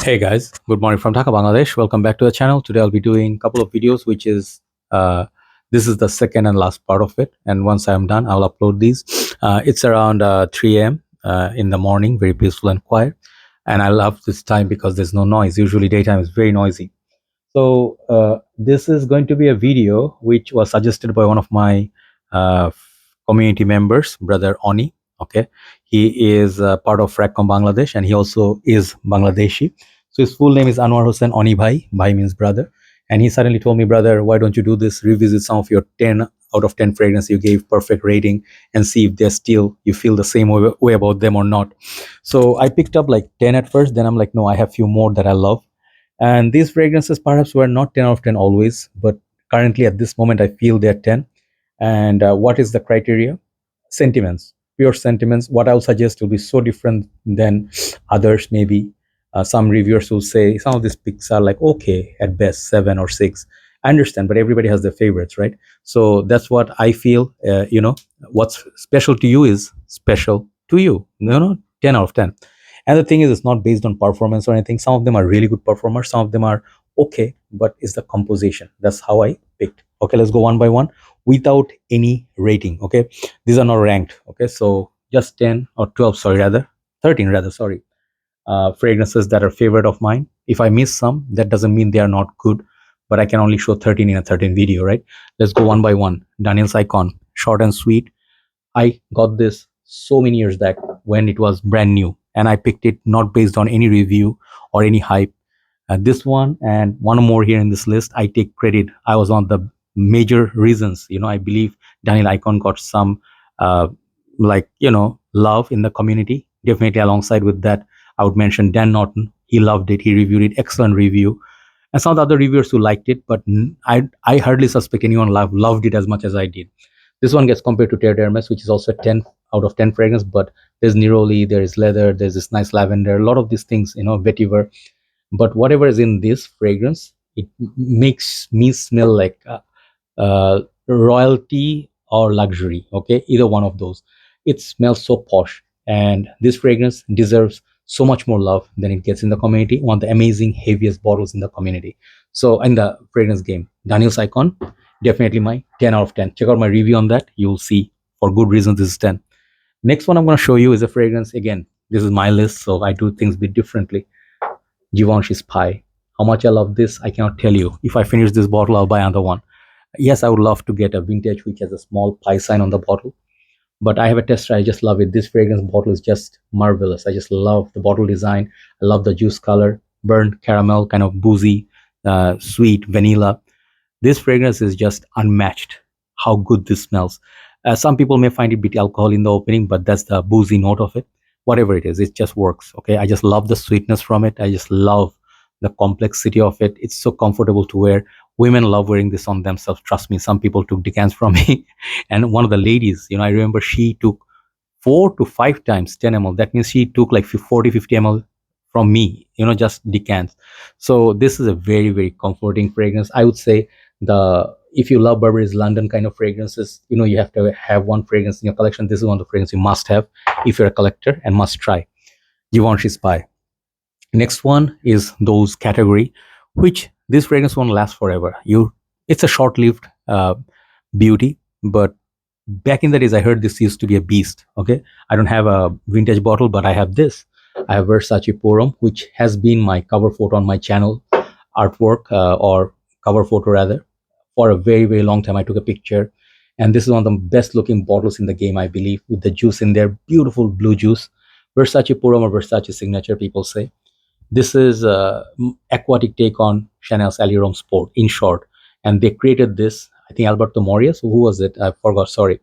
Hey guys, good morning from Dhaka, Bangladesh. Welcome back to the channel. Today I'll be doing a couple of videos, which is this is the second and last part of it. And once I'm done, I'll upload these. It's around 3 a.m. In the morning, very peaceful and quiet. And I love this time because there's no noise. Usually daytime is very noisy. So this is going to be a video which was suggested by one of my uh, community members, brother Oni. Okay, he is part of Fragcomm Bangladesh, and he also is Bangladeshi. So his full name is Anwar Hussain Oni Bhai. Bhai means brother. And he suddenly told me, brother, why don't you do this? Revisit some of your 10 out of 10 fragrance you gave perfect rating and see if they're still, you feel the same way about them or not. So I picked up like 10 at first. Then I'm like, no, I have few more that I love. And these fragrances perhaps were not 10 out of 10 always, but currently at this moment, I feel they're 10. And what is the criteria? Sentiments, pure sentiments. What I'll suggest will be so different than others, maybe. Some reviewers will say some of these picks are like, okay, at best, 7 or 6. I understand, but everybody has their favorites, right? So that's what I feel. What's special to you is special to you. 10 out of 10. And the thing is, it's not based on performance or anything. Some of them are really good performers, some of them are okay, but it's the composition. That's how I picked. Okay, let's go one by one without any rating. Okay, these are not ranked. Okay, so just 10 or 12, sorry, rather 13, rather, sorry, fragrances that are favorite of mine. If I miss some, that doesn't mean they are not good, but I can only show 13 in a 13 video, right? Let's go one by one. Dunhill Icon, short and sweet. I got this so many years back when it was brand new, and I picked it not based on any review or any hype. This one and one more here in this list, I take credit. I was one of the major reasons. I believe Daniel Icon got some, uh, love in the community. Definitely alongside with that, I would mention Dan Norton. He loved it. He reviewed it. Excellent review. And some of the other reviewers who liked it, but I hardly suspect anyone loved it as much as I did. This one gets compared to Terre d'Hermes, which is also a 10 out of 10 fragrance, but there's neroli, there is leather, there's this nice lavender, a lot of these things, vetiver. But whatever is in this fragrance, it makes me smell like royalty or luxury. Okay, either one of those. It smells so posh, and this fragrance deserves so much more love than it gets in the community. One of the amazing heaviest bottles in the community. So in the fragrance game, Daniel's Icon, definitely my 10 out of 10. Check out my review on that. You'll see for good reasons this is 10. Next one I'm going to show you is a fragrance. Again, this is my list, so I do things a bit differently. Givenchy Pi. How much I love this, I cannot tell you. If I finish this bottle, I'll buy another one. Yes, I would love to get a vintage which has a small pi sign on the bottle, but I have a tester. I just love it. This fragrance bottle is just marvelous. I just love the bottle design. I love the juice color, burnt caramel, kind of boozy, sweet vanilla. This fragrance is just unmatched. How good this smells. Some people may find it a bit alcohol in the opening, but that's the boozy note of it. Whatever it is, it just works. Okay, I just love the sweetness from it. I just love the complexity of it. It's so comfortable to wear. Women love wearing this on themselves. Trust me, some people took decants from me. And one of the ladies, I remember she took 4 to 5 times 10 ml. That means she took like 40, 50 ml from me, just decants. So this is a very, very comforting fragrance. I would say if you love Burberry's London kind of fragrances, you have to have one fragrance in your collection. This is one of the fragrances you must have if you're a collector and must try. Givenchy Pi. Next one is those category, which this fragrance won't last forever. It's a short-lived beauty, but back in the days, I heard this used to be a beast. Okay, I don't have a vintage bottle, but I have this. I have Versace Purum, which has been my cover photo on my channel artwork, or cover photo rather, for a very, very long time. I took a picture, and this is one of the best looking bottles in the game, I believe, with the juice in there, beautiful blue juice. Versace Purum or Versace Signature, people say. This is a aquatic take on Chanel's Allure Sport, in short. And they created this, I think Alberto Moria. So who was it? I forgot, sorry.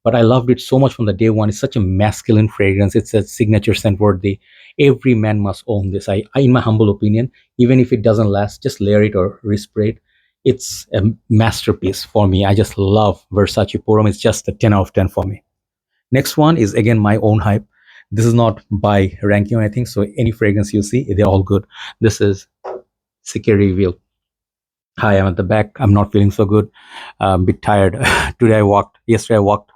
But I loved it so much from the day one. It's such a masculine fragrance. It's a signature scent worthy. Every man must own this. In my humble opinion, even if it doesn't last, just layer it or respray it. It's a masterpiece for me. I just love Versace Purum. It's just a 10 out of 10 for me. Next one is again my own hype. This is not by ranking or anything. So any fragrance you see, they're all good. This is Secret Reveal. Hi, I'm at the back. I'm not feeling so good. I'm a bit tired. Yesterday I walked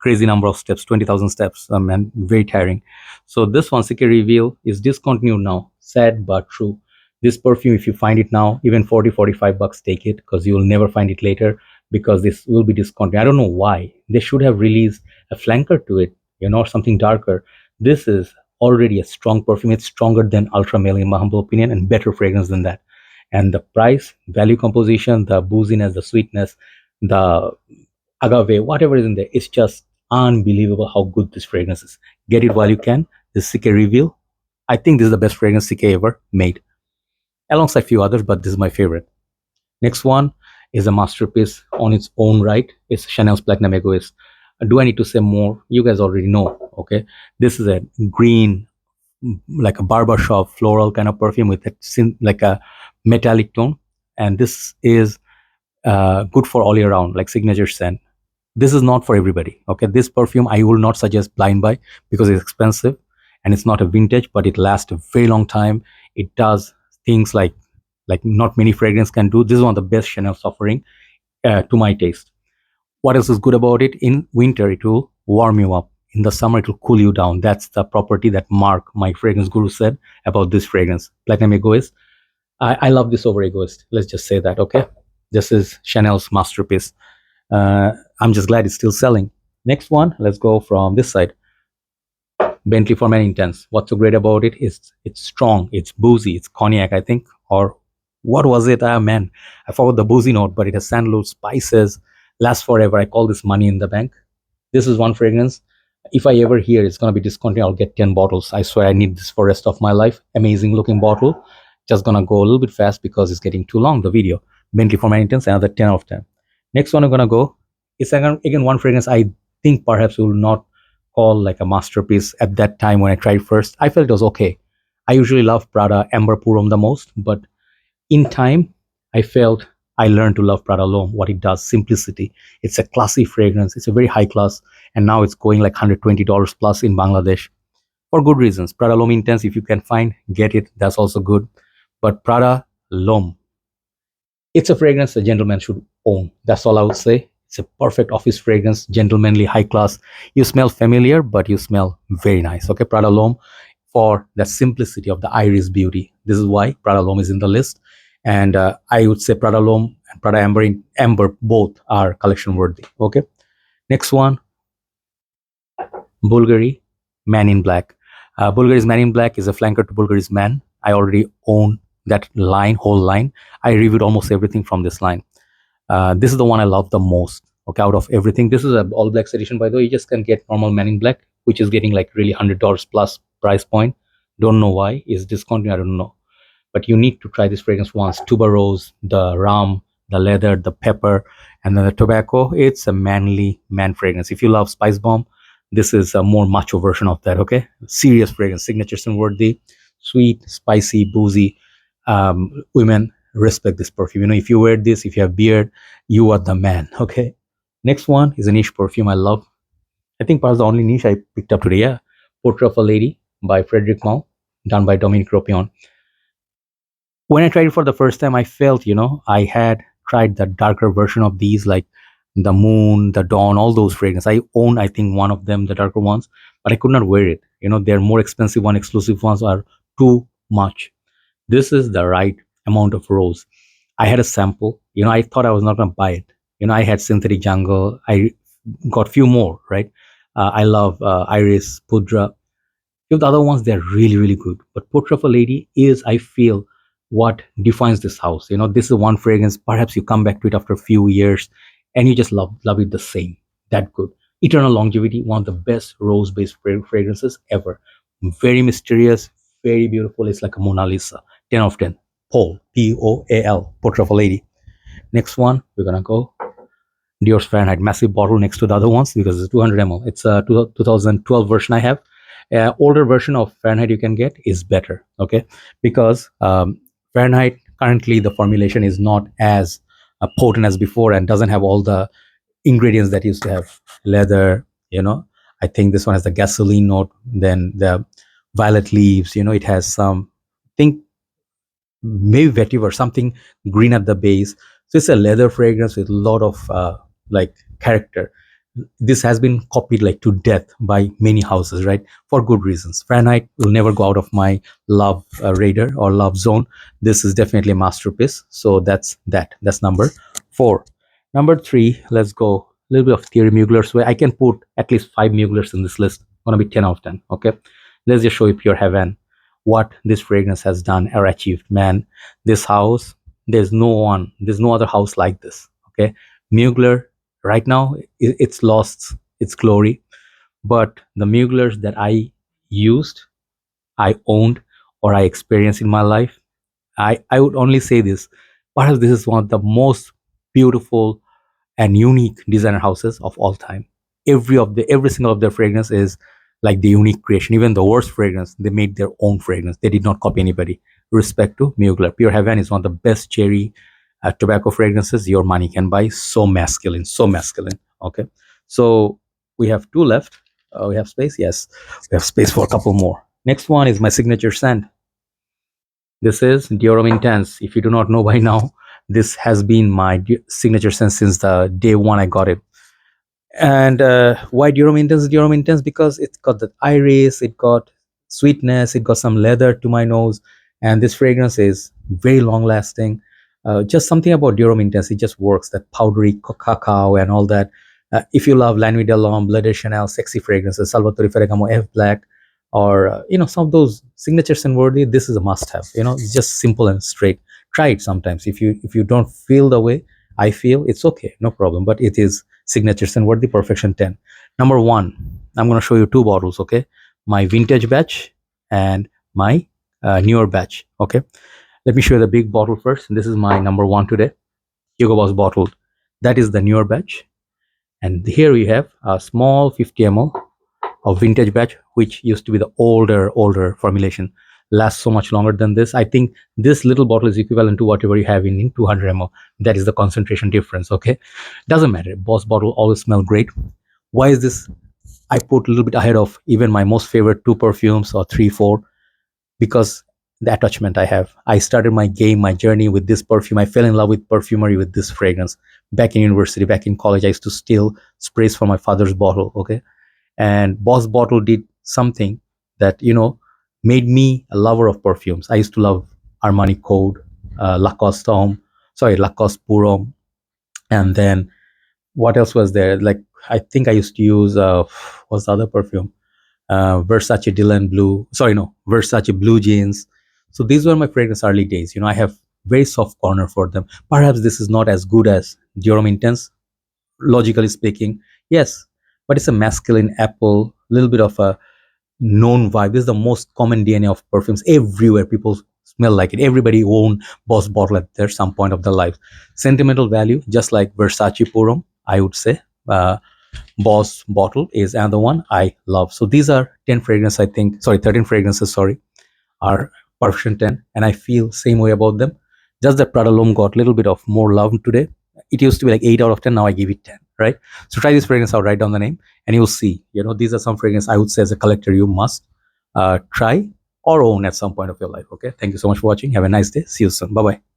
crazy number of steps, 20,000 steps, and very tiring. So this one, CK Reveal, is discontinued now. Sad but true. This perfume, if you find it now, even 40, 45 bucks, take it, because you will never find it later, because this will be discontinued. I don't know why. They should have released a flanker to it, or something darker. This is already a strong perfume. It's stronger than Ultra Male in my humble opinion, and better fragrance than that. And the price, value composition, the booziness, the sweetness, the agave, whatever is in there, it's just unbelievable how good this fragrance is. Get it while you can. This CK Reveal, I think this is the best fragrance CK ever made, alongside few others, but this is my favorite. Next one is a masterpiece on its own right. It's Chanel's Platinum Egoiste. Do I need to say more? You guys already know. Okay, this is a green, like a barbershop floral kind of perfume with like a metallic tone, and this is good for all year round, like signature scent. This is not for everybody. Okay, this perfume I will not suggest blind buy, because it's expensive and it's not a vintage, but it lasts a very long time. It does things like not many fragrance can do. This is one of the best Chanel's offering, to my taste. What else is good about it? In winter it will warm you up, in the summer it will cool you down. That's the property that Mark, my fragrance guru, said about this fragrance, Platinum Egoist. I love this over Egoist, let's just say that. Okay, this is Chanel's masterpiece. I'm just glad it's still selling. Next one, let's go from this side. Bentley For Men Intense. What's so great about it is it's strong, it's boozy, it's cognac, I think, or what was it? Ah, man, I forgot the boozy note, but it has sandalwood, spices, lasts forever. I call this money in the bank. This is one fragrance. If I ever hear it's gonna be discontinued, I'll get 10 bottles. I swear I need this for rest of my life. Amazing looking bottle. Just gonna go a little bit fast because it's getting too long, the video. Bentley For Men Intense, another 10 out of 10. Next one I'm gonna go. It's again one fragrance I think perhaps will not call like a masterpiece at that time when I tried first. I felt it was okay. I usually love Prada Amber Purum the most, but in time, I felt I learned to love Prada L'Homme, what it does, simplicity. It's a classy fragrance. It's a very high class, and now it's going like $120 plus in Bangladesh for good reasons. Prada L'Homme Intense, if you can find, get it. That's also good. But Prada L'Homme, it's a fragrance a gentleman should own. That's all I would say. It's a perfect office fragrance, gentlemanly, high class. You smell familiar, but you smell very nice. Okay, Prada L'Homme, for the simplicity of the iris beauty. This is why Prada L'Homme is in the list. And I would say Prada L'Homme and Prada Amber both are collection worthy. Okay, next one, Bulgari Man in Black. Bulgari's Man in Black is a flanker to Bulgari's Man. I already own that line, whole line. I reviewed almost everything from this line. This is the one I love the most. Okay, out of everything, this is a all black edition, by the way. You just can get normal Man in Black, which is getting like really $100 plus price point. Don't know why is discounting. I don't know, but you need to try this fragrance once. Tuberose, the rum, the leather, the pepper, and then the tobacco. It's a manly man fragrance. If you love Spice Bomb, this is a more macho version of that. Okay, serious fragrance, signature scent worthy, sweet, spicy, boozy. Women respect this perfume. If you wear this, if you have beard, you are the man. Okay, next one is a niche perfume I love. I think perhaps the only niche I picked up today. Yeah, Portrait of a Lady by Frederic Malle, done by Dominique Ropion. When I tried it for the first time, I felt, I had tried the darker version of these, like the Moon, the Dawn, all those fragrances. I own, I think, one of them, the darker ones, but I could not wear it. They're more expensive one, exclusive ones are too much. This is the right amount of rose. I had a sample. I thought I was not gonna buy it. I had Synthetic Jungle. I got few more, right? I love Iris, Pudra. The other ones, they're really, really good. But Portrait of a Lady is, I feel, what defines this house. This is one fragrance. Perhaps you come back to it after a few years and you just love it the same. That good. Eternal Longevity, one of the best rose-based fragrances ever. Very mysterious, very beautiful. It's like a Mona Lisa. 10 of 10. Paul, P-O-A-L, Portrait of a Lady. Next one, we're gonna go Dior Fahrenheit, massive bottle next to the other ones because it's 200 ml. It's a 2012 version I have. Older version of Fahrenheit you can get is better, okay? Because Fahrenheit, currently the formulation is not as potent as before and doesn't have all the ingredients that used to have. Leather, I think this one has the gasoline note, then the violet leaves, it has some, I think maybe vetiver, something green at the base. So it's a leather fragrance with a lot of like character. this has been copied like to death by many houses, right? For good reasons. Fahrenheit will never go out of my love radar or love zone. This is definitely a masterpiece. So that's number 4. Number 3, let's go a little bit of Thierry Mugler's way. I can put at least 5 Muglers in this list. Gonna be 10 out of 10. Okay, let's just show you pure heaven what this fragrance has done or achieved. Man, this house, there's no other house like this. Okay, Mugler right now it's lost its glory, but the Muglers that I used, I owned, or I experienced in my life, I would only say this: perhaps this is one of the most beautiful and unique designer houses of all time. Every single of their fragrance is like the unique creation. Even the worst fragrance, they made their own fragrance. They did not copy anybody. Respect to Mugler. Pure Heaven is one of the best cherry tobacco fragrances your money can buy. So masculine, so masculine. Okay, so we have 2 left. We have space. Yes, we have space for a couple more. Next one is my signature scent. This is Dior Intense. If you do not know by now, this has been my signature scent since the day one I got it. And why Dior Intense? Dior Intense because it's got the iris, it got sweetness, it got some leather to my nose, and this fragrance is very long lasting. Just something about Dior Intense, it just works. That powdery cacao and all that. If you love La Nuit de l'Homme, Bleu de Chanel, sexy fragrances, Salvatore Ferragamo, F Black, or some of those signature scent worthy, this is a must have. It's just simple and straight. Try it sometimes. If you don't feel the way I feel, it's okay, no problem. But it is signature scent worthy, perfection 10. Number 1, I'm going to show you 2 bottles. Okay, my vintage batch and my newer batch. Okay, let me show you the big bottle first. This is my number 1 today, Hugo Boss bottle. That is the newer batch, and here we have a small 50 ml of vintage batch, which used to be the older formulation. Lasts so much longer than this. I think this little bottle is equivalent to whatever you have in 200 ml. That is the concentration difference. Okay, doesn't matter. Boss bottle always smell great. Why is this I put a little bit ahead of even my most favorite 2 perfumes or 3 4? Because the attachment I have. I started my journey with this perfume. I fell in love with perfumery with this fragrance back in university, back in college. I used to steal sprays from my father's bottle. Okay, and Boss bottle did something that made me a lover of perfumes. I used to love Armani Code, Lacoste Homme, sorry, Lacoste Pour, and then what else was there? Like, I think I used to use what's the other perfume? Versace Dylan Blue. Sorry, no, Versace Blue Jeans. So these were my fragrance early days. I have very soft corner for them. Perhaps this is not as good as Dior Intense, logically speaking, yes, but it's a masculine apple, a little bit of a known vibe. This is the most common DNA of perfumes everywhere. People smell like it. Everybody own Boss bottle at their some point of their life. Sentimental value, just like Versace Purum, I would say. Boss bottle is another one I love. So these are 10 fragrances, I think. Sorry, 13 fragrances. Sorry, are perfection 10, and I feel same way about them. Just that Prada L'Homme got a little bit of more love today. It used to be like 8 out of 10. Now I give it 10, right? So try this fragrance out, write down the name, and you'll see. These are some fragrances I would say as a collector you must try or own at some point of your life. Okay, thank you so much for watching. Have a nice day. See you soon. Bye bye.